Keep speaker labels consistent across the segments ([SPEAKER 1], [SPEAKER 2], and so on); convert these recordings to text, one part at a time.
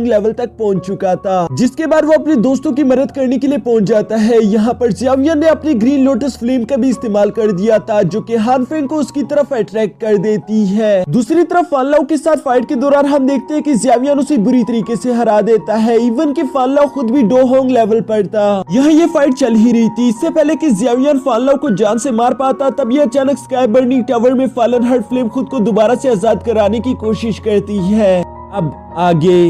[SPEAKER 1] Level तक पहुंच चुका था, जिसके बाद वो अपने दोस्तों की मदद करने के लिए पहुंच जाता है। यहाँ पर ज़ावियर ने अपनी ग्रीन लोटस फ्लेम का भी इस्तेमाल कर दिया था, जो कि हान फेंग को उसकी तरफ अट्रैक्ट कर देती है। दूसरी तरफ फान लाओ के साथ फाइट के दौरान हम देखते हैं कि ज़ावियर उसे बुरी तरीके से हरा देता है। इवन कि फान लाओ खुद भी डो होंग लेवल पर था। यहाँ ये फाइट चल ही रही थी। इससे पहले कि ज़ावियर फान लाओ को जान से मार पाता, तब ये अचानक स्काई बर्निंग टावर में फॉलन हार्ट फ्लेम खुद को दोबारा से आजाद कराने की कोशिश करती है। अब आगे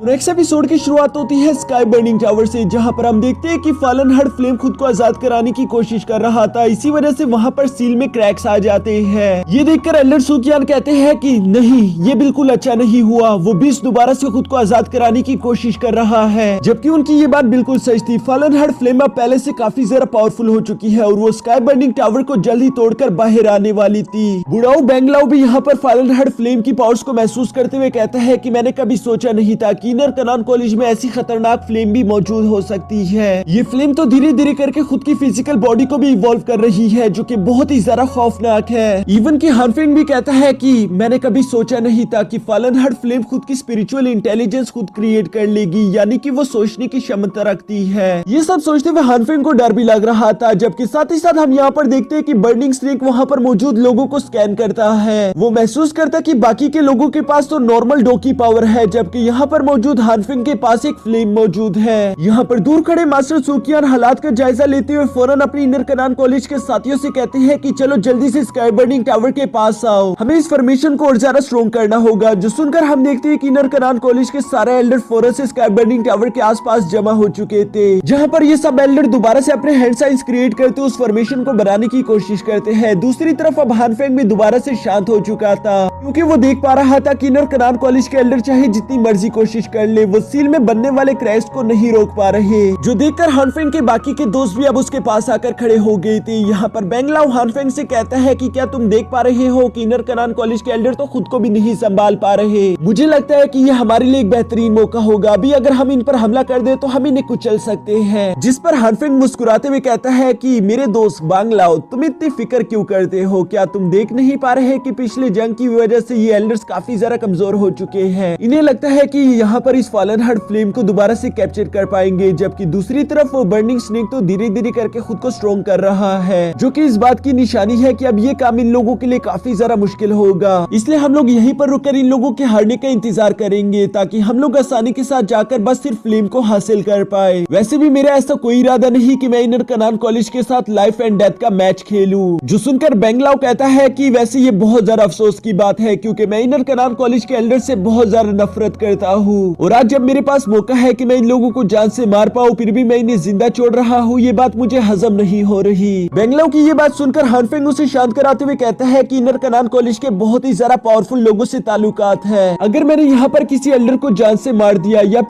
[SPEAKER 1] नेक्स्ट एपिसोड की शुरुआत होती है स्काई बर्निंग टावर से, जहां पर हम देखते हैं कि फॉलन हार्ट फ्लेम खुद को आजाद कराने की कोशिश कर रहा था। इसी वजह से वहां पर सील में क्रैक्स आ जाते हैं। ये देखकर एल्डर सुकियान कहते हैं कि नहीं, ये बिल्कुल अच्छा नहीं हुआ। वो बीस्ट दोबारा से खुद को आजाद कराने की कोशिश कर रहा है, जबकि उनकी ये बात बिल्कुल सच थी। फॉलन हार्ट फ्लेम अब पहले से काफी ज्यादा पावरफुल हो चुकी है और वो स्काई बर्निंग टावर को जल्द ही तोड़कर बाहर आने वाली थी। बुढ़ाऊ बेंगलाओ भी यहाँ पर फॉलन हार्ट फ्लेम की पावर्स को महसूस करते हुए कहता है कि मैंने कभी सोचा नहीं था कि इनर कनान कॉलेज में ऐसी खतरनाक फ्लेम भी मौजूद हो सकती है। ये फ्लेम तो धीरे धीरे करके खुद की फिजिकल बॉडी को भी इवॉल्व कर रही है, जो कि बहुत ही ज्यादा खौफनाक है। इवन कि हान फेंग भी कहता है कि मैंने कभी सोचा नहीं था कि फॉलन हार्ट फ्लेम खुद की स्पिरिचुअल इंटेलिजेंस खुद क्रिएट कर लेगी, यानी कि वो सोचने की क्षमता रखती है। ये सब सोचते हुए हान फेंग को डर भी लग रहा था, जबकि साथ ही साथ हम यहाँ पर देखते हैं कि बर्निंग स्नेक वहाँ पर मौजूद लोगों को स्कैन करता है। वो महसूस करता कि बाकी के लोगों के पास तो नॉर्मल डो की पावर है, जबकि यहाँ पर मौजूद हान फेंग के पास एक फ्लेम मौजूद है। यहाँ पर दूर खड़े मास्टर सुकियान हालात का जायजा लेते हुए फौरन अपनी इनर कनान कॉलेज के साथियों से कहते हैं कि चलो जल्दी से स्काई बर्निंग टावर के पास आओ, हमें इस फॉर्मेशन को और ज्यादा स्ट्रॉन्ग करना होगा। जो सुनकर हम देखते हैं कि इनर कनान कॉलेज के सारे एल्डर फौरन से स्काई बर्निंग टावर के आसपास जमा हो चुके थे, जहाँ पर ये सब एल्डर दोबारा से अपने हैंड साइंस क्रिएट करते उस फॉर्मेशन को बनाने की कोशिश करते हैं। दूसरी तरफ अब हान फेंग भी दोबारा से शांत हो चुका था, क्योंकि वो देख पा रहा था कि इनर कनान कॉलेज के एल्डर चाहे जितनी मर्जी कोशिश कर ले, वो सील में बनने वाले क्रैश को नहीं रोक पा रहे। जो देखकर हान फेंग के बाकी के दोस्त भी अब उसके पास आकर खड़े हो गए थे। यहाँ पर बेंगलाओ हान फेंग से कहता है कि क्या तुम देख पा रहे हो कि इनर कनान कॉलेज के एल्डर तो खुद को भी नहीं संभाल पा रहे। मुझे लगता है कि ये हमारे लिए एक बेहतरीन मौका होगा। अभी अगर हम इन पर हमला कर दे तो हम इन्हें कुचल सकते हैं। जिस पर हान फेंग मुस्कुराते हुए कहता है कि मेरे दोस्त बेंगलाओ, तुम इतनी फिक्र क्यों करते हो? क्या तुम देख नहीं पा रहे कि पिछले जंग की वजह से ये एल्डर्स काफी ज्यादा कमजोर हो चुके हैं। इन्हें लगता है कि यहाँ पर इस फॉलन हार्ट फ्लेम को दोबारा से कैप्चर कर पाएंगे, जबकि दूसरी तरफ वो बर्निंग स्नेक तो धीरे धीरे करके खुद को स्ट्रॉन्ग कर रहा है, जो कि इस बात की निशानी है कि अब ये काम इन लोगों के लिए काफी ज्यादा मुश्किल होगा। इसलिए हम लोग यहीं पर रुककर इन लोगों के हारने का इंतजार करेंगे, ताकि हम लोग आसानी के साथ जाकर बस सिर्फ फ्लेम को हासिल कर पाए। वैसे भी मेरा ऐसा कोई इरादा नहीं कि मैं इनर कनान कॉलेज के साथ लाइफ एंड डेथ का मैच खेलूं। जो सुनकर बेंगलाओ कहता है कि वैसे ये बहुत ज्यादा अफसोस की बात है, क्योंकि मैं इनर कनान कॉलेज के एल्डर से बहुत ज्यादा नफरत करता हूँ, और आज जब मेरे पास मौका है कि मैं इन लोगों को जान से मार पाऊं, फिर भी मैं इन्हें जिंदा छोड़ रहा हूँ, ये बात मुझे हजम नहीं हो रही। बेंगलाओ की ये बात सुनकर हान फेंग उसे शांत कराते हुए कहता है कि इनर कनान कॉलेज के बहुत ही ज्यादा पावरफुल लोगों से ताल्लुकात है। अगर मैंने यहाँ पर किसी एल्डर को जान से मार दिया या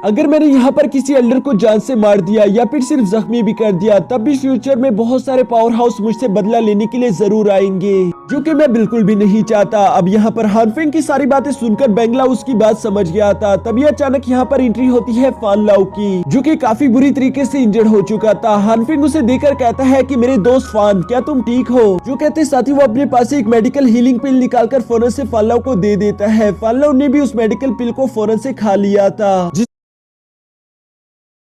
[SPEAKER 1] अगर मैंने यहाँ पर किसी एल्डर को जान से मार दिया या फिर सिर्फ जख्मी भी कर दिया, तब भी फ्यूचर में बहुत सारे पावर हाउस मुझसे बदला लेने के लिए जरूर आएंगे, जो कि मैं बिल्कुल भी नहीं चाहता। अब यहाँ पर हान फेंग की सारी बातें सुनकर बेंगलाओ उसकी बात समझ गया था। तभी अचानक यहाँ पर एंट्री होती है फान लाओ की, जो कि काफी बुरी तरीके से इंजर्ड हो चुका था। हान फेंग उसे देखकर कहता है कि मेरे दोस्त फान, क्या तुम ठीक हो? जो कहते साथ ही वो अपने पास से एक मेडिकल हीलिंग पिल निकालकर फौरन से फान लाओ को दे देता है। फान लाओ ने भी उस मेडिकल पिल को फौरन से खा लिया था।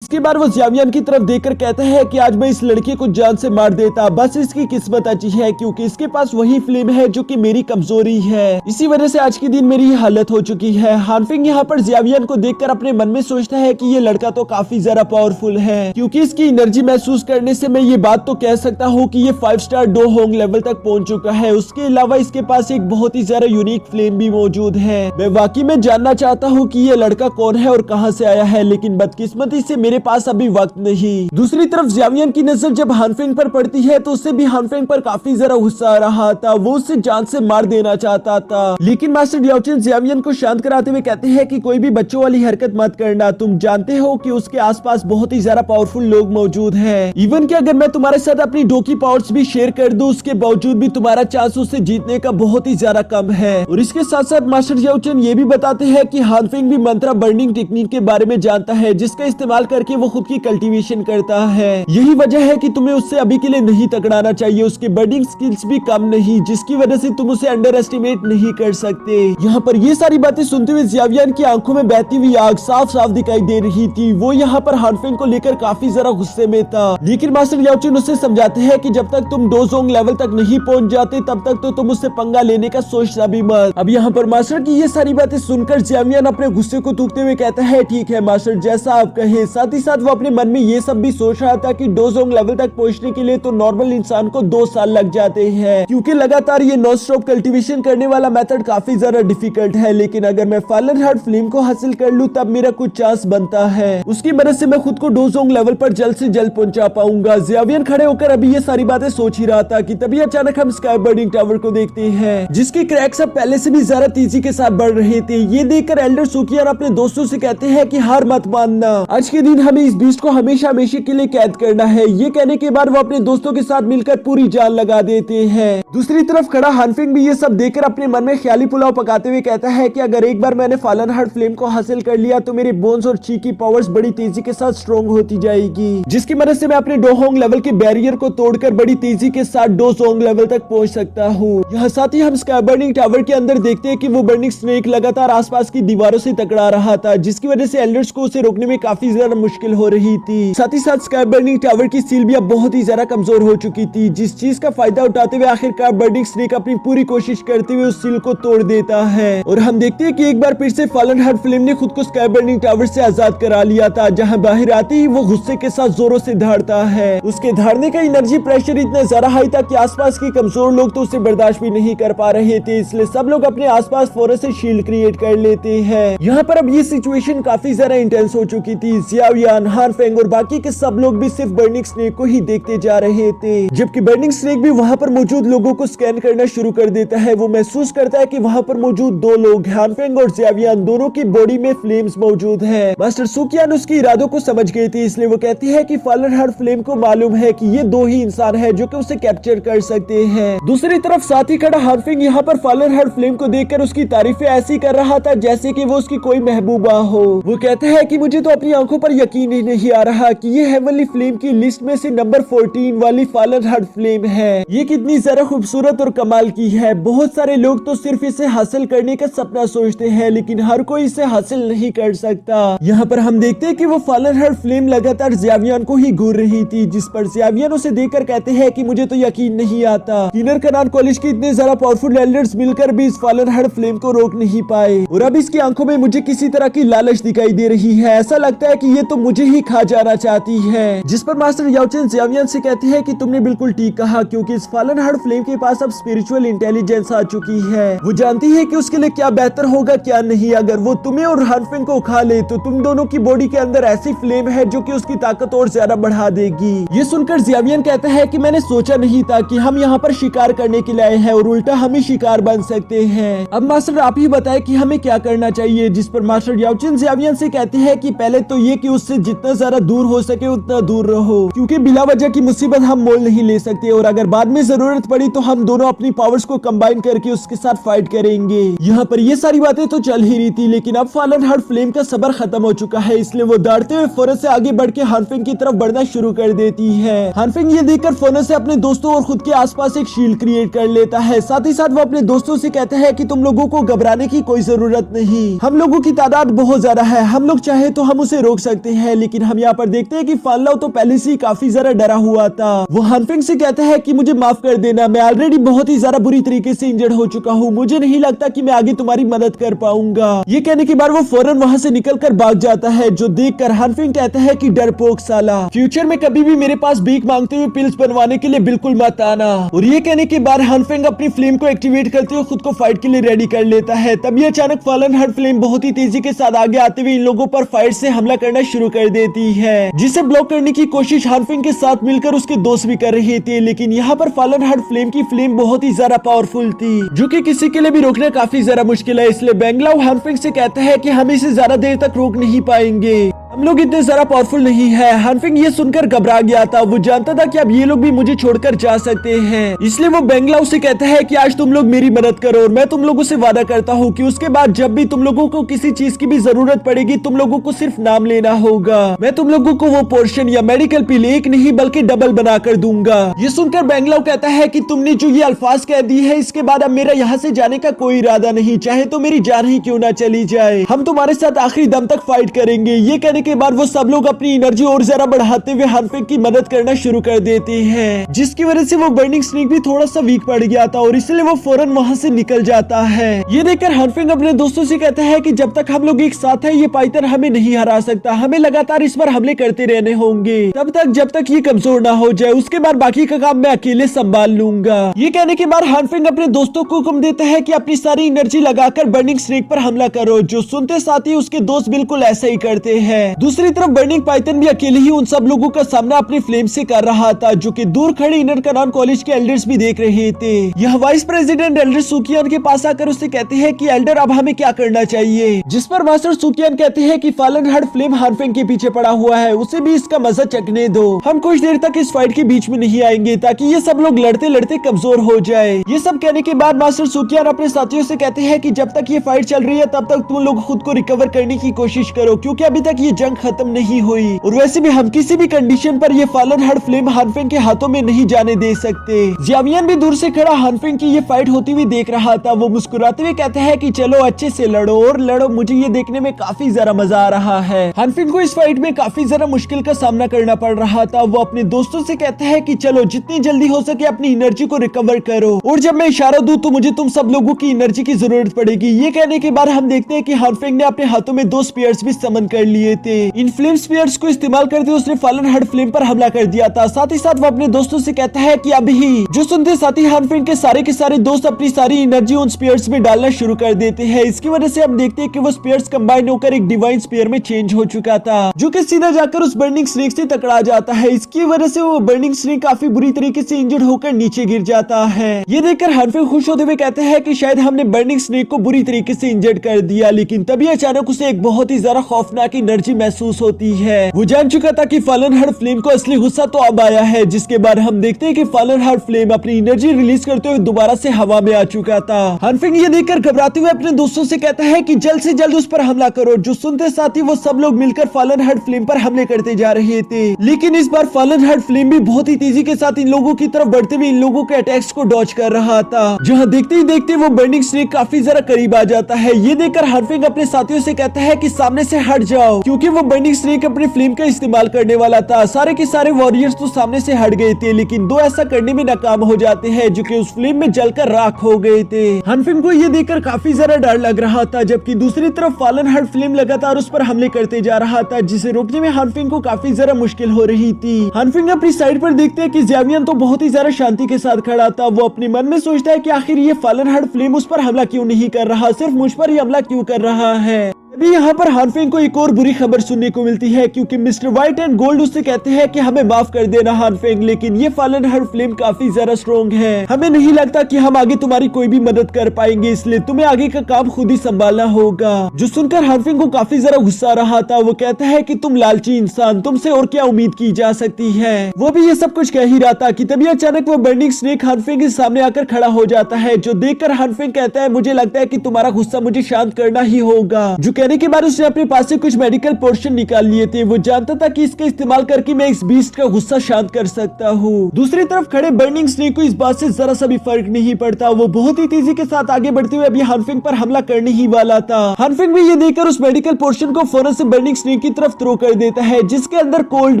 [SPEAKER 1] इसके बाद वो ज़ावियर की तरफ देखकर कहता है कि आज मैं इस लड़के को जान से मार देता, बस इसकी किस्मत अच्छी है क्योंकि इसके पास वही फ्लेम है जो कि मेरी कमजोरी है। इसी वजह से आज के दिन मेरी हालत हो चुकी है। हान फेंग यहाँ पर ज़ावियर को देखकर अपने मन में सोचता है कि ये लड़का तो काफी ज्यादा पावरफुल है, क्योंकि इसकी एनर्जी महसूस करने से मैं ये बात तो कह सकता हूँ कि ये 5 स्टार डो होंग लेवल तक पहुंच चुका है। उसके अलावा इसके पास एक बहुत ही ज्यादा यूनिक फ्लेम भी मौजूद है। मैं वाकई में जानना चाहता हूँ कि ये लड़का कौन है और कहाँ से आया है, लेकिन बदकिस्मती से मेरे पास अभी वक्त नहीं। दूसरी तरफ ज़ावियर की नजर जब हान फेंग पर पड़ती है तो उससे भी हान फेंग पर काफी ज्यादा गुस्सा आ रहा था। वो उसे जान से मार देना चाहता था, लेकिन मास्टर लियाओ चेन ज़ावियर को शांत कराते हुए कहते हैं कि कोई भी बच्चों वाली हरकत मत करना। तुम जानते हो कि उसके आसपास बहुत ही ज्यादा पावरफुल लोग मौजूद हैं। इवन कि अगर मैं तुम्हारे साथ अपनी डो की पावर्स भी शेयर कर दूं, उसके बावजूद भी तुम्हारा चांस उससे जीतने का बहुत ही ज्यादा कम है। और इसके साथ साथ मास्टर लियाओ चेन ये भी बताते हैं कि हान फेंग भी मंत्रा बर्निंग टेक्निक के बारे में जानता है, जिसका इस्तेमाल करके करके वो खुद की कल्टीवेशन करता है। यही वजह है कि तुम्हें उससे अभी के लिए नहीं टकराना चाहिए। उसके बर्डिंग स्किल्स भी कम नहीं, जिसकी वजह से तुम उसे अंडर एस्टिमेट नहीं कर सकते। यहाँ पर ये सारी बातें सुनते हुए जियावियन की आंखों में बहती हुई आग साफ साफ दिखाई दे रही थी। वो यहाँ पर हानफेंग को लेकर काफी ज्यादा गुस्से में था, लेकिन मास्टर याओचुन उसे समझाते हैं कि जब तक तुम डोजोंग लेवल तक नहीं पहुंच जाते तब तक तो तुम उससे पंगा लेने का सोचना भी मत। अब यहाँ पर मास्टर की ये सारी बातें सुनकर जियावियन अपने गुस्से को थूकते हुए कहता है, ठीक है मास्टर, जैसा आप कहे। साथ ही साथ वो अपने मन में ये सब भी सोच रहा था कि डोजोंग लेवल तक पहुंचने के लिए तो नॉर्मल इंसान को 2 साल लग जाते हैं, क्योंकि लगातार ये नॉन स्टॉप कल्टीवेशन करने वाला मेथड काफी ज्यादा डिफिकल्ट है। लेकिन अगर मैं फॉलन हार्ट फ्लेम को हासिल कर लूं तब मेरा कुछ चांस बनता है। उसकी मदद से मैं खुद को डोजोंग लेवल पर जल्द से जल्द पहुंचा पाऊंगा। जियावियन खड़े होकर अभी ये सारी बातें सोच ही रहा था कि तभी अचानक हम स्काई बर्डिंग टावर को देखते हैं, जिसके क्रैक्स अब पहले से भी ज्यादा तेजी के साथ बढ़ रहे थे। ये देखकर एल्डर सुकियान अपने दोस्तों से कहते हैं कि हार मत मानना, आज के दिन हमें इस बीस्ट को हमेशा हमेशा के लिए कैद करना है। ये कहने के बाद वो अपने दोस्तों के साथ मिलकर पूरी जान लगा देते हैं। दूसरी तरफ खड़ा हानफिंग भी ये सब देखकर अपने मन में ख्याली पुलाव पकाते हुए कहता है कि अगर एक बार मैंने फॉलन हार्ट फ्लेम को हासिल कर लिया तो मेरे बोन्स और ची की पावर्स बड़ी तेजी के साथ स्ट्रॉन्ग होती जाएगी, जिसकी मदद से मैं अपने डोहोंग लेवल के बैरियर को तोड़कर बड़ी तेजी के साथ डोजोंग लेवल तक पहुंच सकता हूँ। यहाँ साथ ही हम स्काई बर्निंग टावर के अंदर देखते हैं कि वो बर्निंग स्नेक लगातार आसपास की दीवारों से टकरा रहा था, जिसकी वजह से एल्डर्स को उसे रोकने में काफी ज्यादा मुश्किल हो रही थी। साथ ही साथ स्काई बर्निंग टावर की सील भी अब बहुत ही ज्यादा कमजोर हो चुकी थी, जिस चीज का फायदा उठाते हुए आखिरकार बर्निंग स्नेक अपनी पूरी कोशिश करते हुए उस सील को तोड़ देता है। और हम देखते हैं कि एक बार फिर से फॉलन हार्ट फ्लेम ने खुद को स्काई बर्निंग टावर से आजाद करा लिया था, जहां बाहर आते ही वो गुस्से के साथ जोरों से धाड़ता है। उसके धाड़ने का एनर्जी प्रेशर इतना ज्यादा हाई था कि आसपास के कमजोर लोग तो उसे बर्दाश्त भी नहीं कर पा रहे थे, इसलिए सब लोग अपने आसपास फौरन से शील्ड क्रिएट कर लेते हैं। यहाँ पर अब ये सिचुएशन काफी ज्यादा इंटेंस हो चुकी थी। जियावियन, हानफेंग और बाकी के सब लोग भी सिर्फ बर्निंग स्नेक को ही देखते जा रहे थे, जबकि बर्निंग स्नेक भी वहाँ पर मौजूद लोगों को स्कैन करना शुरू कर देता है। वो महसूस करता है कि वहाँ पर मौजूद 2 लोग, हानफेंग और जियावियन, दोनों की बॉडी में फ्लेम्स मौजूद है। मास्टर सुकियान उसके इरादों को समझ गए थे, इसलिए वो कहती है कि फॉलन हार्ट फ्लेम को मालूम है कि ये 2 ही इंसान है जो कि उसे कैप्चर कर सकते हैं। दूसरी तरफ साथ ही खड़ा हानफिंग यहाँ पर फॉलन हार्ट फ्लेम को देखकर उसकी तारीफें ऐसी कर रहा था जैसे कि वो उसकी कोई महबूबा हो। वो कहता है कि मुझे तो अपनी आंखों पर यकीन ही नहीं आ रहा कि ये हेवनली फ्लेम की लिस्ट में से नंबर 14 वाली फॉलन हार्ट फ्लेम है। ये कितनी ज्यादा खूबसूरत और कमाल की है। बहुत सारे लोग तो सिर्फ इसे हासिल करने का सपना सोचते हैं, लेकिन हर कोई इसे हासिल नहीं कर सकता। यहाँ पर हम देखते हैं कि वो फॉलन हार्ट फ्लेम लगातार जियावियन को ही घूर रही थी, जिस पर जियावियन उसे देखकर कहते हैं कि मुझे तो यकीन नहीं आता, किनर कनान कॉलेज के इतने ज्यादा पावरफुल एल्डर्स मिलकर भी इस फॉलन हार्ट फ्लेम को रोक नहीं पाए, और अब इसकी आंखों में मुझे किसी तरह की लालच दिखाई दे रही है। ऐसा लगता है कि ये तो मुझे ही खा जाना चाहती है। जिस पर मास्टर याओचुन जियावियन से कहती है कि तुमने बिल्कुल ठीक कहा, क्योंकि इस फॉलन हार्ट फ्लेम के पास अब स्पिरिचुअल इंटेलिजेंस आ चुकी है। वो जानती है कि उसके लिए क्या बेहतर होगा क्या नहीं। अगर वो तुम्हें और हानफिंग को खा ले तो तुम दोनों की बॉडी के अंदर ऐसी फ्लेम है जो कि उसकी ताकत और ज्यादा बढ़ा देगी। ये सुनकर जियावियन कहता है कि मैंने सोचा नहीं था कि हम यहाँ पर शिकार करने के लिए आए हैं और उल्टा हम ही शिकार बन सकते हैं। अब मास्टर आप ही बताए कि हमें क्या करना चाहिए। जिस पर मास्टर याओचुन जियावियन से कहते हैं कि पहले तो ये कि उससे जितना ज्यादा दूर हो सके उतना दूर रहो, क्योंकि बिला वजह की मुसीबत हम मोल नहीं ले सकते, और अगर बाद में जरूरत पड़ी तो हम दोनों अपनी पावर्स को कंबाइन करके उसके साथ फाइट करेंगे। यहाँ पर ये सारी बातें तो चल ही रही थी, लेकिन अब फॉलन हार्ट फ्लेम का सबर खत्म हो चुका है, इसलिए वो दौड़ते हुए फौरन से आगे बढ़ के हानफिंग की तरफ बढ़ना शुरू कर देती है। हानफिंग ये देखकर फौरन से अपने दोस्तों और खुद के आसपास एक शील्ड क्रिएट कर लेता है। साथ ही साथ वो अपने दोस्तों से कहता है कि तुम लोगों को घबराने की कोई जरूरत नहीं, हम लोगों की तादाद बहुत ज्यादा है, हम लोग चाहे तो हम उसे रोक सकते हैं। लेकिन हम यहाँ पर देखते हैं कि फानलाओ तो पहले से ही काफी ज्यादा डरा हुआ था। वो हानफिंग से कहता है कि मुझे माफ कर देना, मैं ऑलरेडी बहुत ही ज्यादा बुरी तरीके से इंजर्ड हो चुका हूँ, मुझे नहीं लगता कि मैं आगे तुम्हारी मदद कर पाऊंगा। ये कहने के बाद वो फौरन वहाँ से निकलकर भाग जाता है, जो देखकर हानफिंग कहता है कि डरपोक साला, फ्यूचर में कभी भी मेरे पास भीख मांगते हुए पिल्स बनवाने के लिए बिल्कुल मत आना। और ये कहने के बाद हानफिंग अपनी फ्लेम को एक्टिवेट करते हुए खुद को फाइट के लिए रेडी कर लेता है। तभी अचानक फॉलन हार्ट फ्लेम बहुत ही तेजी के साथ आगे आते हुए इन लोगों पर फाइट से हमला करना शुरू कर देती है, जिसे ब्लॉक करने की कोशिश हानफिंग के साथ मिलकर उसके दोस्त भी कर रहे थे। लेकिन यहाँ पर फॉलन हार्ट फ्लेम की फ्लेम बहुत ही ज्यादा पावरफुल थी, जो कि किसी के लिए भी रोकना काफी ज्यादा मुश्किल है, इसलिए बेंगलाओ हानफिंग से कहता है कि हम इसे ज्यादा देर तक रोक नहीं पाएंगे। हम लोग इतने ज्यादा पावरफुल नहीं है। हानफिंग ये सुनकर घबरा गया था। वो जानता था कि अब ये लोग भी मुझे छोड़कर जा सकते हैं, इसलिए वो बेंगलाउ से कहता है कि आज तुम लोग मेरी मदद करो और मैं तुम लोगों से वादा करता हूँ कि उसके बाद जब भी तुम लोगों को किसी चीज की भी जरूरत पड़ेगी तुम लोगों को सिर्फ नाम लेना होगा। मैं तुम लोगों को वो पोर्शन या मेडिकल पिल एक नहीं बल्कि डबल बना कर दूंगा। ये सुनकर बेंगलाउ कहता है कि तुमने जो ये अल्फाज कह दी है इसके बाद अब मेरा यहाँ से जाने का कोई इरादा नहीं, चाहे तो मेरी जान ही क्यों ना चली जाए, हम तुम्हारे साथ आखिरी दम तक फाइट करेंगे। ये कहने के बाद वो सब लोग अपनी एनर्जी और ज्यादा बढ़ाते हुए हानफिंग की मदद करना शुरू कर देते हैं, जिसकी वजह से वो बर्निंग स्नेक भी थोड़ा सा वीक पड़ गया था और इसलिए वो फौरन वहाँ से निकल जाता है। ये देखकर हानफिंग अपने दोस्तों से कहता है कि जब तक हम लोग एक साथ हैं ये पाइथन हमें नहीं हरा सकता, हमें लगातार इस पर हमले करते रहने होंगे तब तक जब तक ये कमजोर ना हो जाए, उसके बाद बाकी का काम मैं अकेले संभाल लूंगा। ये कहने के बाद हानफिंग अपने दोस्तों को हुक्म देता है कि अपनी सारी एनर्जी लगाकर बर्निंग स्नेक पर हमला करो, जो सुनते साथ ही उसके दोस्त बिल्कुल ऐसा ही करते हैं। दूसरी तरफ बर्निंग पाइथन भी अकेले ही उन सब लोगों का सामना अपने फ्लेम से कर रहा था, जो कि दूर खड़े इनर कनान कॉलेज के एल्डर्स भी देख रहे थे। यह वाइस प्रेसिडेंट एल्डर सुकियान के पास आकर उससे कहते हैं कि एल्डर अब हमें क्या करना चाहिए, जिस पर मास्टर सुकियान कहते हैं कि फॉलन हर्ड फ्लेम हानफिंग के पीछे पड़ा हुआ है, उसे भी इसका मजा चखने दो, हम कुछ देर तक इस फाइट के बीच में नहीं आएंगे ताकि ये सब लोग लड़ते लड़ते कमजोर हो जाए। ये सब कहने के बाद मास्टर सुकियान अपने साथियों से कहते हैं कि जब तक ये फाइट चल रही है तब तक तुम लोग खुद को रिकवर करने की कोशिश करो, क्योंकि अभी तक ये जंग खत्म नहीं हुई और वैसे भी हम किसी भी कंडीशन पर ये फॉलन हर्ड फ्लेम हानफिंग के हाथों में नहीं जाने दे सकते। जियामियन भी दूर से खड़ा हानफिंग की ये फाइट होती हुई देख रहा था। वो मुस्कुराते हुए कहता है कि चलो अच्छे से लड़ो और लड़ो, मुझे ये देखने में काफी ज्यादा मजा आ रहा है। हानफिंग को इस फाइट में काफी ज्यादा मुश्किल का सामना करना पड़ रहा था। वो अपने दोस्तों से कहता है कि चलो जितनी जल्दी हो सके अपनी एनर्जी को रिकवर करो और जब मैं इशारा दूं तो मुझे तुम सब लोगों की एनर्जी की जरूरत पड़ेगी। ये कहने के बाद हम देखते हैं कि हानफिंग ने अपने हाथों में 2 स्पीयर्स भी समन कर लिए थे। इन फ्लेम स्पीयर्स को इस्तेमाल करते उसने फॉलन हर्ड फ्लेम पर हमला कर दिया था। साथ ही साथ वो अपने दोस्तों से कहता है कि अभी ही जो सुनते साथ ही हानफिंग के सारे दोस्त अपनी सारी एनर्जी उन स्पीयर्स में डालना शुरू कर देते हैं। इसकी वजह से हम देखते हैं कि वो स्पीयर्स कंबाइन होकर एक डिवाइन स्पीयर में चेंज हो चुका था, जो कि सीधा जाकर उस बर्निंग स्नेक से टकरा जाता है। इसकी वजह से वो बर्निंग स्नेक काफी बुरी तरीके से इंजर्ड होकर नीचे गिर जाता है। ये देखकर हानफिंग खुश होते हुए कहते हैं कि शायद हमने बर्निंग स्नेक को बुरी तरीके से इंजर्ड कर दिया, लेकिन तभी अचानक उसे एक बहुत ही ज्यादा खौफनाक एनर्जी महसूस होती है। वो जान चुका था कि फॉलन हर्ड फ्लेम को असली गुस्सा तो अब आया है, जिसके बाद हम देखते हैं कि फॉलन हर्ड फ्लेम अपनी एनर्जी रिलीज करते हुए दोबारा से हवा में आ चुका था। हानफिंग ये देखकर घबराते हुए अपने दोस्तों से कहता है कि जल्द से जल्द उस पर हमला करो। जो सुनते साथ ही वो सब लोग मिलकर फॉलन हर्ड फ्लेम पर हमले करते जा रहे थे, लेकिन इस बार फॉलन हर्ड फ्लेम भी बहुत ही तेजी के साथ इन लोगों की तरफ बढ़ते हुए इन लोगों के अटैक्स को डॉज कर रहा था, जहाँ देखते ही देखते वो बर्निंग स्नेक काफी जरा करीब आ जाता है। ये देखकर हानफिंग अपने साथियों से कहता है कि सामने से हट जाओ, क्योंकि वो बर्निंग स्नेक अपने फ्लेम का इस्तेमाल करने वाला था। सारे के सारे वॉरियर्स तो सामने से हट गए थे, लेकिन 2 ऐसा करने में नाकाम हो जाते हैं, जो कि उस फ्लेम में जलकर राख हो गए थे। हानफिंग को ये देखकर काफी ज्यादा डर लग रहा था, जबकि दूसरी तरफ फॉलन हर्ड फ्लेम लगातार उस पर हमले करते जा रहा था, जिसे रोकने में हानफिंग को काफी ज्यादा मुश्किल हो रही थी। हानफिंग अपनी साइड पर देखते हैं कि जियामियन तो बहुत ही ज्यादा शांति के साथ खड़ा था। वो अपने मन में सोचता है कि आखिर ये फॉलन हर्ड फ्लेम उस पर हमला क्यों नहीं कर रहा, सिर्फ मुझ पर ही हमला क्यों कर रहा है। अभी यहाँ पर हानफिंग को एक और बुरी खबर सुनने को मिलती है, क्योंकि मिस्टर व्हाइट एंड गोल्ड उससे कहते हैं कि हमें माफ कर देना हानफिंग, लेकिन ये फॉलन हर्ड फ्लेम काफी ज्यादा स्ट्रॉन्ग है, हमें नहीं लगता कि हम आगे तुम्हारी कोई भी मदद कर पाएंगे, इसलिए तुम्हें आगे का काम खुद ही संभालना होगा। जो सुनकर हानफिंग को काफी ज्यादा गुस्सा आ रहा था। वो कहता है कि तुम लालची इंसान, तुमसे और क्या उम्मीद की जा सकती है। वो भी ये सब कुछ कह ही रहा था कि तभी अचानक वो बर्निंग स्नेक हानफिंग के सामने आकर खड़ा हो जाता है, जो देखकर हानफिंग कहता है मुझे लगता है कि तुम्हारा गुस्सा मुझे शांत करना ही होगा। जो कहने के बाद उसने अपने पास से कुछ मेडिकल पोर्शन निकाल लिए थे। वो जानता था कि इसका इस्तेमाल करके मैं इस बीस्ट का गुस्सा शांत कर सकता हूँ। दूसरी तरफ खड़े बर्निंग स्नेक को इस बात से जरा सा भी फर्क नहीं पड़ता। वो बहुत ही तेजी के साथ आगे बढ़ते हुए अभी हानफिंग पर हमला करने ही वाला था। हानफिंग भी ये देखकर उस मेडिकल पोर्शन को फौरन से बर्निंग स्नेक की तरफ थ्रो कर देता है, जिसके अंदर कोल्ड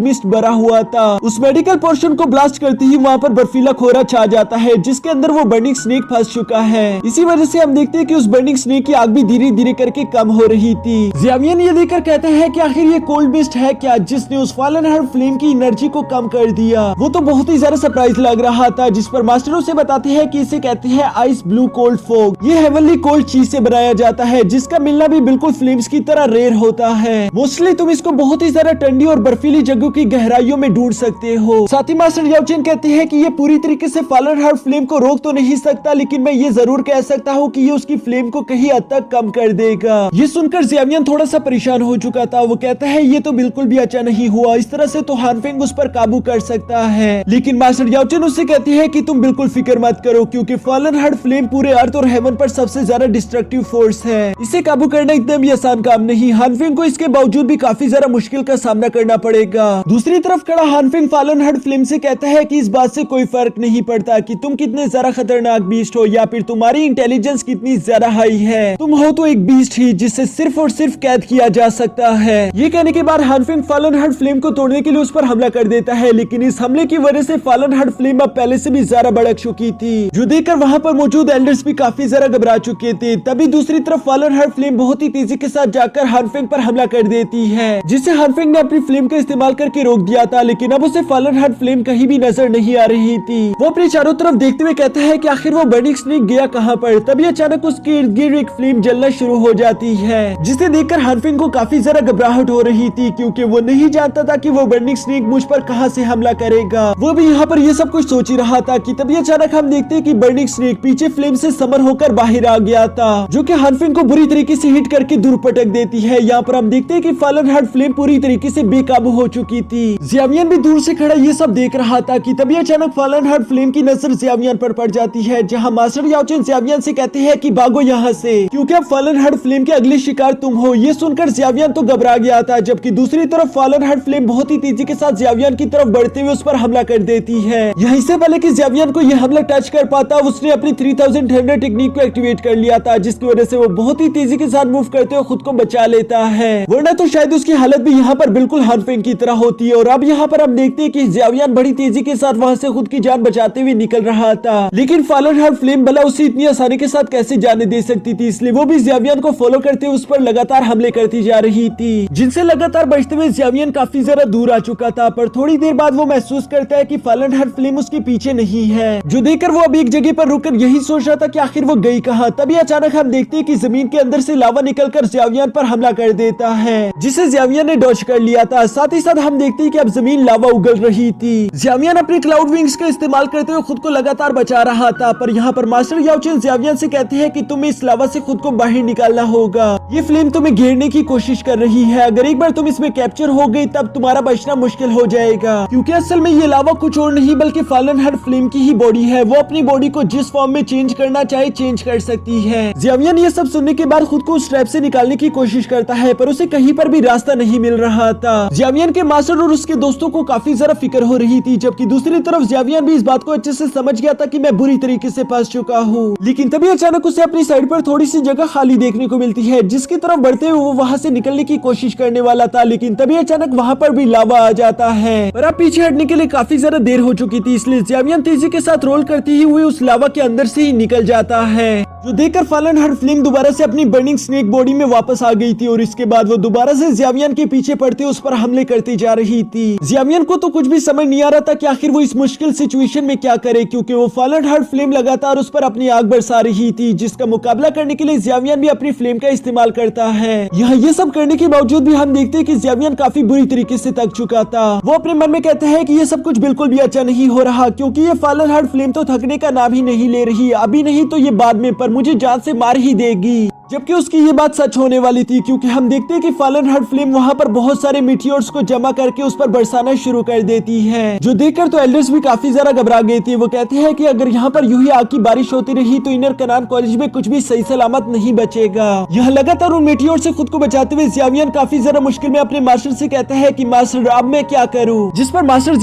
[SPEAKER 1] मिस्ट भरा हुआ था। उस मेडिकल पोर्शन को ब्लास्ट करते ही वहाँ पर बर्फीला कोहरा छा जाता है, जिसके अंदर वो बर्निंग स्नेक फंस चुका है। इसी वजह से हम देखते हैं कि उस बर्निंग स्नेक की आग भी धीरे धीरे करके कम हो रही थी। जियामियन ये देखकर कहते हैं कि आखिर ये कोल्ड मिस्ट है क्या, जिसने उस फॉलन हर्ड फ्लेम की एनर्जी को कम कर दिया। वो तो बहुत ही ज्यादा सरप्राइज लग रहा था, जिस पर मास्टर उसे बताते हैं कि इसे कहते हैं आइस ब्लू कोल्ड फोग। ये हेवनली कोल्ड चीज से बनाया जाता है, जिसका मिलना भी बिल्कुल फ्लेम्स की तरह रेयर होता है। मोस्टली तुम इसको बहुत ही ज्यादा ठंडी और बर्फीली जगहों की गहराइयों में ढूंढ सकते हो। साथ ही मास्टर याओचेन कहते हैं कि ये पूरी तरीके से फॉलन हर्ड फ्लेम को रोक तो नहीं सकता, लेकिन मैं ये जरूर कह सकता हूँ कि ये उसकी फ्लेम को कहीं हद तक कम कर देगा। ये सुनकर देखकर जियावियन थोड़ा सा परेशान हो चुका था। वो कहता है ये तो बिल्कुल भी अच्छा नहीं हुआ, इस तरह से तो हान फेंग उस पर काबू कर सकता है। लेकिन मास्टर याओ चेन उससे कहती है कि तुम बिल्कुल फिक्र मत करो, क्योंकि फॉलन हार्ट फ्लेम पूरे अर्थ और हेवन पर सबसे ज्यादा डिस्ट्रक्टिव फोर्स है। इसे काबू करना इतना भी आसान काम नहीं। हान फेंग को इसके बावजूद भी काफी ज्यादा मुश्किल का सामना करना पड़ेगा। दूसरी तरफ खड़ा हान फेंग फॉलन हार्ट फ्लेम से कहता है कि इस बात से कोई फर्क नहीं पड़ता कि तुम कितने ज्यादा खतरनाक बीस्ट हो या फिर तुम्हारी इंटेलिजेंस कितनी ज्यादा हाई है, तुम हो तो एक बीस्ट ही जिससे सिर्फ और सिर्फ कैद किया जा सकता है। ये कहने के बाद हान फेंग फॉलन हार्ट फ्लेम को तोड़ने के लिए उस पर हमला कर देता है, लेकिन इस हमले की वजह से फॉलन हार्ट फ्लेम अब पहले से भी ज्यादा भड़क चुकी थी, जो देखकर वहां पर मौजूद एल्डर्स भी काफी ज्यादा घबरा चुके थे। तभी दूसरी तरफ फॉलन हार्ट फ्लेम बहुत ही तेजी के साथ जाकर हान फेंग पर हमला कर देती है, जिसे हान फेंग ने अपनी फ्लेम का इस्तेमाल करके रोक दिया था, लेकिन अब उसे फॉलन हार्ट फ्लेम कहीं भी नजर नहीं आ रही थी। वो अपने चारों तरफ देखते हुए कहता है कि आखिर वो बर्निंग स्नेक गया कहां पर। तभी अचानक उसके इर्द गिर्द एक फ्लेम जलना शुरू हो जाती है, जिसे देखकर हान फेंग को काफी ज्यादा घबराहट हो रही थी, क्योंकि वो नहीं जानता था कि वो बर्निंग स्नेक मुझ पर कहां से हमला करेगा। वो भी यहाँ पर ये सब कुछ सोच ही रहा था कि तभी अचानक हम देखते हैं कि बर्निंग स्नेक पीछे फ्लेम से समर होकर बाहर आ गया था, जो कि हान फेंग को बुरी तरीके से हिट करके दूर पटक देती है। यहाँ पर हम देखते हैं कि फॉलन हार्ट फ्लेम पूरी तरीके से बेकाबू हो चुकी थी। जियावियन भी दूर से खड़ा ये सब देख रहा था कि तभी अचानक फॉलन हार्ट फ्लेम की नजर जियावियन पर पड़ जाती है, जहाँ मास्टर याओ चेन जियावियन से कहते हैं कि भागो यहाँ से, क्योंकि अब फॉलन हार्ट फ्लेम के अगले शिकार तुम हो। ये सुनकर जियावियन तो घबरा गया था, जबकि दूसरी तरफ फॉलन हार्ट फ्लेम बहुत ही तेजी के साथ जियावियन की तरफ बढ़ते हुए उस पर हमला कर देती है। यहीं से पहले कि जियावियन को यह हमला टच कर पाता, उसने अपनी 3000 टेक्निक को एक्टिवेट कर लिया था, जिसकी वजह से वो बहुत ही तेजी के साथ मूव करते हुए खुद को बचा लेता है, वरना तो शायद उसकी हालत भी यहाँ पर बिल्कुल हान फेंग की तरह होती है। और अब यहाँ पर हम देखते हैं कि जियावियन बड़ी तेजी के साथ वहाँ से खुद की जान बचाते हुए निकल रहा था, लेकिन फॉलन हार्ट फ्लेम भला उसे इतनी आसानी के साथ कैसे जाने दे सकती थी, इसलिए वो भी जियावियन को फॉलो करते हुए उस पर लगातार हमले करती जा रही थी, जिनसे लगातार बचते हुए जियावियन काफी ज्यादा दूर आ चुका था। पर थोड़ी देर बाद वो महसूस करता है कि फॉलन हार्ट फ्लेम उसके पीछे नहीं है, जो देखकर वो अब एक जगह पर रुककर यही सोच रहा था कि आखिर वो गई कहाँ। तभी अचानक हम देखते हैं कि जमीन के अंदर से लावा निकलकर जियावियन पर हमला कर देता है, जिसे जियावियन ने डॉज कर लिया था। साथ ही साथ हम देखते हैं कि अब जमीन लावा उगल रही थी। जियावियन अपनी क्लाउड विंग्स का इस्तेमाल करते हुए खुद को लगातार बचा रहा था, पर यहाँ पर मास्टर याओ चेन जियावियन से कहते हैं कि तुम्हें इस लावा से खुद को बाहर निकालना होगा। ये फ्लेम तुम्हें घेरने की कोशिश कर रही है, अगर एक बार तुम इसमें कैप्चर हो गई तब तुम्हारा बचना मुश्किल हो जाएगा, क्योंकि असल में ये लावा कुछ और नहीं बल्कि फॉलन हार्ट फ्लेम की ही बॉडी है। वो अपनी बॉडी को जिस फॉर्म में चेंज करना चाहे चेंज कर सकती है। जियावियन ये सब सुनने के बाद खुद को उस ट्रैप से निकालने की कोशिश करता है, पर उसे कहीं पर भी रास्ता नहीं मिल रहा था। जियावियन के मास्टर और उसके दोस्तों को काफी ज्यादा फिक्र हो रही थी, जबकि दूसरी तरफ जियावियन भी इस बात को अच्छे से समझ गया था कि मैं बुरी तरीके से फंस चुका हूँ। लेकिन तभी अचानक उसे अपनी साइड पर थोड़ी सी जगह खाली देखने को मिलती है, जिसकी तरफ बढ़ते हुए वो वहाँ से निकलने की कोशिश करने वाला था, लेकिन तभी अचानक वहाँ पर भी लावा आ जाता है। पर अब पीछे हटने के लिए काफी ज्यादा देर हो चुकी थी, इसलिए जियावियन तेजी के साथ रोल करती हुई उस लावा के अंदर से ही निकल जाता है, जो देखकर फॉलन हार्ट फ्लेम दोबारा से अपनी बर्निंग स्नेक बॉडी में वापस आ गई थी। और इसके बाद वो दोबारा से जियावियन के पीछे पड़ते उस पर हमले करती जा रही थी। जियावियन को तो कुछ भी समझ नहीं आ रहा था कि आखिर वो इस मुश्किल सिचुएशन में क्या करे, क्योंकि वो फॉलन हार्ट फ्लेम लगातार उस पर अपनी आग बरसा रही थी, जिसका मुकाबला करने के लिए जियावियन भी अपनी फ्लेम का इस्तेमाल करता है। यहाँ ये सब करने के बावजूद भी हम देखते हैं कि जियावियन काफी बुरी तरीके से थक चुका था। वो अपने मन में कहता है कि ये सब कुछ बिल्कुल भी अच्छा नहीं हो रहा, क्योंकि ये फॉलन हार्ट फ्लेम तो थकने का नाम ही नहीं ले रही, अभी नहीं तो ये बाद में, पर मुझे जान से मार ही देगी। जबकि उसकी ये बात सच होने वाली थी, क्योंकि हम देखते हैं कि फॉलन हार्ट फ्लेम वहाँ पर बहुत सारे मीटियोर्स को जमा करके उस पर बरसाना शुरू कर देती है, जो देखकर तो एल्डर्स भी काफी ज्यादा घबरा गए थे। वो कहते हैं कि अगर यहाँ पर यूं ही आग की बारिश होती रही तो इनर कनान कॉलेज में कुछ भी सही सलामत नहीं बचेगा। यह लगातार उन मीटियोर से खुद को बचाते हुए जियावियन काफी ज्यादा मुश्किल में अपने मास्टर से कहता है कि मास्टर अब मैं क्या करूँ, जिस पर मास्टर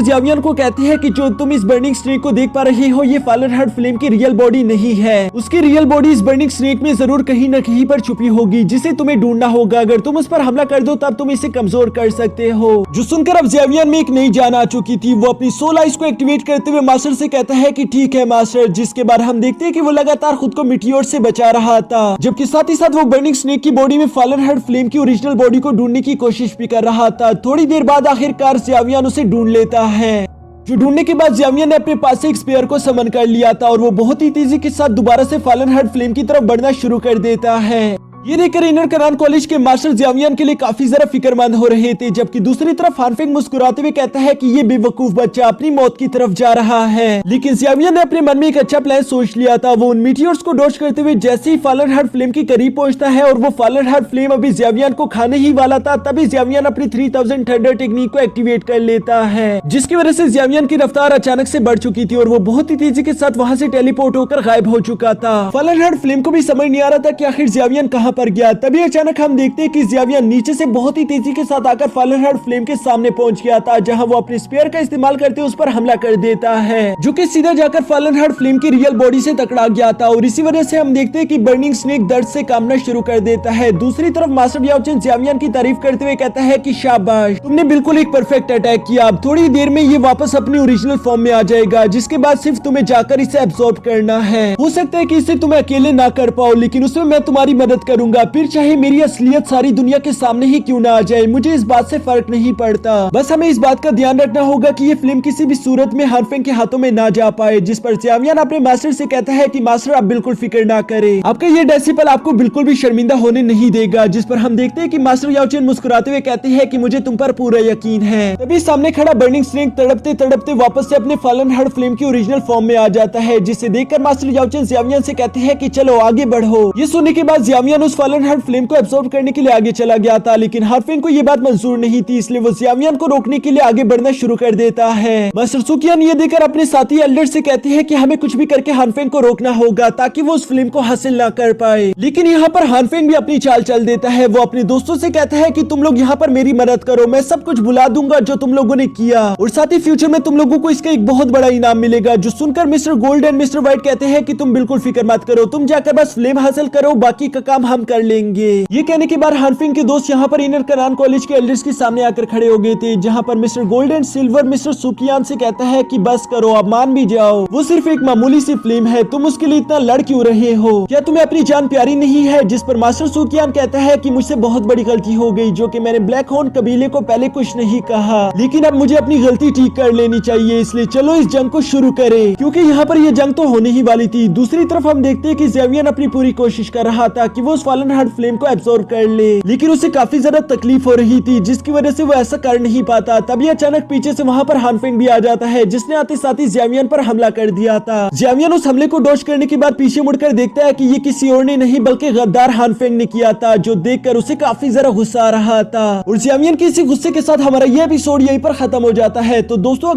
[SPEAKER 1] जियावियन को कहते हैं कि जो तुम इस बर्निंग स्नेक को देख पा रही हो, ये फॉलन हार्ट फ्लेम की रियल बॉडी नहीं है। उसकी रियल बॉडी इस बर्निंग स्नेक में जरूर कहीं न कहीं पर छुपी होगी, जिसे तुम्हें ढूंढना होगा। अगर तुम उस पर हमला कर दो तब तुम इसे कमजोर कर सकते हो। जो सुनकर अब जियावियन में एक नई जान आ चुकी थी। वो अपनी सोल आइज को एक्टिवेट करते हुए मास्टर से कहता है कि ठीक है मास्टर, जिसके बाद हम देखते हैं कि वो लगातार खुद को मीटियोर से बचा रहा था, जबकि साथ ही साथ वो बर्निंग स्नेक की बॉडी में फॉलन हार्ट फ्लेम की ओरिजिनल बॉडी को ढूंढने की कोशिश भी कर रहा था। थोड़ी देर बाद आखिरकार जियावियन उसे ढूंढ लेता है, जो ढूंढने के बाद जियावियन ने अपने पास से एक स्पेयर को समन कर लिया था और वो बहुत ही तेजी के साथ दोबारा से फॉलन हार्ट फ्लेम की तरफ बढ़ना शुरू कर देता है। ये देखकर इनर करान कॉलेज के मास्टर जियावियन के लिए काफी ज्यादा फिक्रमंद हो रहे थे, जबकि दूसरी तरफ हानफेंग मुस्कुराते हुए कहता है कि ये बेवकूफ बच्चा अपनी मौत की तरफ जा रहा है। लेकिन जियावियन ने अपने मन में एक अच्छा प्लान सोच लिया था। वो उन मीटियोर्स को डॉज करते हुए जैसे ही फॉलन हार्ट फ्लेम के करीब पहुंचता है और वो फॉलन हार्ट फ्लेम अभी जियावियन को खाने ही वाला था, तभी जियावियन अपनी 3000 थंडर टेक्निक को एक्टिवेट कर लेता है, जिसकी वजह से जियावियन की रफ्तार अचानक से बढ़ चुकी थी और वो बहुत ही तेजी के साथ वहां से टेलीपोर्ट होकर गायब हो चुका था। फॉलन हार्ट फ्लेम को भी समझ नहीं आ रहा था कि आखिर जियावियन कहां पर गया। तभी अचानक हम देखते हैं कि जियावियन नीचे से बहुत ही तेजी के साथ आकर फॉलन हार्ट फ्लेम के सामने पहुंच गया था, जहां वो अपने स्पेयर का इस्तेमाल करते उस पर हमला कर देता है, जो कि सीधा जाकर फॉलन हार्ट फ्लेम की रियल बॉडी से टकरा गया था। और इसी वजह से हम देखते हैं कि बर्निंग स्नेक दर्द से कांपना शुरू कर देता है। दूसरी तरफ मास्टर याओ चेन जियावियन की तारीफ करते हुए कहता है कि शाबाश, तुमने बिल्कुल एक परफेक्ट अटैक किया। अब थोड़ी देर में ये वापस अपनी ओरिजिनल फॉर्म में आ जाएगा, जिसके बाद सिर्फ तुम्हें जाकर इसे एब्सॉर्ब करना है। हो सकता है कि इसे तुम अकेले ना कर पाओ, लेकिन उसमें मैं तुम्हारी मदद करूंगा, फिर चाहे मेरी असलियत सारी दुनिया के सामने ही क्यों ना आ जाए, मुझे इस बात से फर्क नहीं पड़ता। बस हमें इस बात का ध्यान रखना होगा कि ये फिल्म किसी भी सूरत में हानफेंग के हाथों में ना जा पाए। जिस पर जियावियन अपने मास्टर से कहता है कि मास्टर आप बिल्कुल फिक्र ना करें, आपका ये डेसिपल आपको बिल्कुल भी शर्मिंदा होने नहीं देगा। जिस पर हम देखते हैं कि मास्टर याओ चेन मुस्कुराते हुए कहते हैं कि मुझे तुम पर पूरा यकीन है। तभी सामने खड़ा बर्निंग स्नेक तड़पते तड़पते वापस से अपने फॉलन हार्ट फ्लेम की ओरिजिनल फॉर्म में आ जाता है, जिसे देखकर मास्टर याओ चेन जियावियन से कहते हैं कि चलो आगे बढ़ो। ये सुनने के बाद जियावियन उस फॉलन हार्ट फ्लेम को एब्सॉर्ब करने के लिए आगे चला गया था, लेकिन हानफेंग को ये बात मंजूर नहीं थी, इसलिए वो जियावियन को रोकने के लिए आगे बढ़ना शुरू कर देता है। मास्टर सुकियान ये देखकर अपने साथी एल्डर से कहते हैं कि हमें कुछ भी करके हानफेंग को रोकना होगा ताकि वो उस फिल्म को हासिल ना कर पाए। लेकिन यहाँ पर हानफेंग भी अपनी चाल चल देता है। वो अपने दोस्तों से कहता है कि तुम लोग यहाँ पर मेरी मदद करो, मैं सब कुछ भुला दूंगा जो तुम लोगों ने किया, और साथ ही फ्यूचर में तुम लोगों को इसका एक बहुत बड़ा इनाम मिलेगा। जो सुनकर mister gold and mister white कहते हैं कि तुम बिल्कुल फिक्र मत करो, तुम जाकर बस फ्लेम हासिल करो, बाकी का काम हम कर लेंगे। ये कहने के बाद हानफेंग के दोस्त यहाँ पर इनर करान कॉलेज के एल्डर्स के सामने आकर खड़े हो गए थे, जहाँ पर mister gold and silver mister सुकियान से कहता है कि बस करो, अब मान भी जाओ, वो सिर्फ एक मामूली सी फिल्म है, तुम उसके लिए इतना लड़ क्यों रहे हो, क्या तुम्हें अपनी जान प्यारी नहीं है। जिस पर मास्टर सुकियान कहता है कि मुझसे बहुत बड़ी गलती हो गई, जो कि मैंने ब्लैक हॉर्न कबीले को पहले कुछ नहीं कहा, लेकिन अब मुझे अपनी गलती ठीक कर लेनी चाहिए, इसलिए चलो इस जंग को शुरू करें, क्योंकि यहाँ पर यह जंग तो होने ही वाली थी। दूसरी तरफ हम देखते हैं कि जियावियन अपनी पूरी कोशिश कर रहा था कि वो उस फॉलन हार्ट फ्लेम को एब्सॉर्ब कर ले, लेकिन उसे काफी ज्यादा तकलीफ हो रही थी, जिसकी वजह से वो ऐसा कर नहीं पाता। तभी अचानक पीछे से वहाँ पर हानफेंग भी आ जाता है, जिसने आते साथ ही जियावियन पर हमला कर दिया था। जियावियन उस हमले को डॉज करने के बाद पीछे मुड़कर देखता है कि ये किसी और ने नहीं बल्कि गद्दार हानफेंग ने किया था, जो देखकर उसे काफी ज्यादा गुस्सा आ रहा था। और जियावियन के इसी गुस्से के साथ हमारा ये एपिसोड यहीं पर खत्म हो जाता है। तो दोस्तों